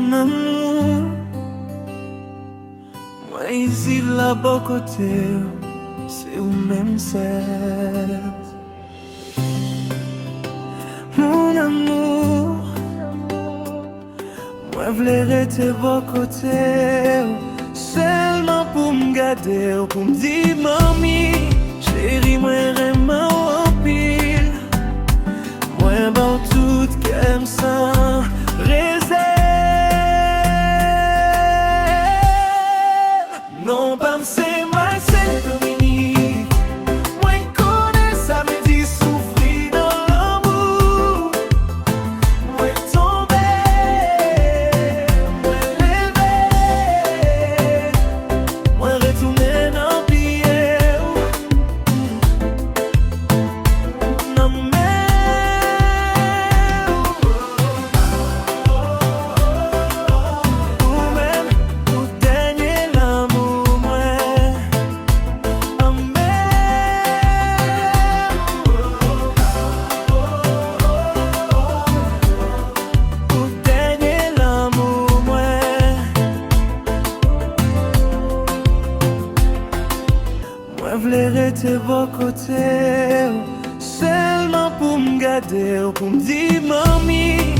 Mon amour, moi ici là bas côté, c'est où même c'est. Mon amour, moi v'lais rester bas côté, seulement pour me garder, pour me dire mamie, chérie moi j'aime en pile, moi bon tout qu'aime ça. Non, pas c'est mal, c'est Dominique. Moi, connais ça, me dit souffrir dans l'amour. Moi, tomber, moi, lever, moi, retourner dans le pied. Non, ou même, tout dernier l'amour. Moi v'lais rester vos côtés, seulement pour me garder, pour me dire mamie.